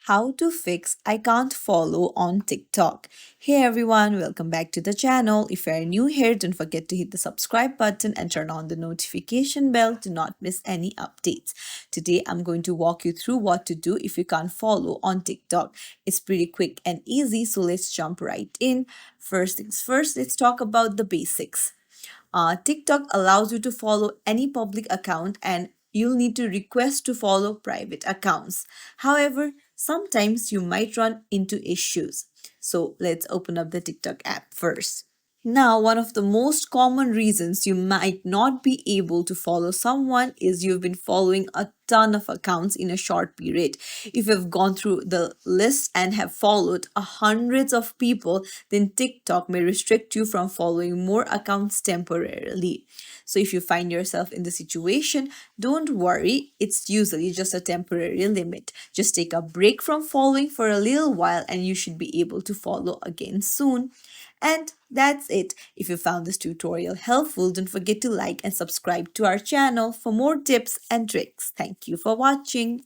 how to fix I can't follow on TikTok. Hey everyone, welcome back to the channel. If you're new here, don't forget to hit the subscribe button and turn on the notification bell to not miss any updates. Today, I'm going to walk you through what to do if you can't follow on TikTok. It's pretty quick and easy, so let's jump right in. First things first, let's talk about the basics. TikTok allows you to follow any public account and you'll need to request to follow private accounts. However, sometimes you might run into issues. So let's open up the TikTok app first. Now, one of the most common reasons you might not be able to follow someone is you've been following a ton of accounts in a short period. If you've gone through the list and have followed hundreds of people, then TikTok may restrict you from following more accounts temporarily. So if you find yourself in the situation, don't worry, it's usually just a temporary limit. Just take a break from following for a little while and you should be able to follow again soon. And that's it. If you found this tutorial helpful, don't forget to like and subscribe to our channel for more tips and tricks. Thank you for watching.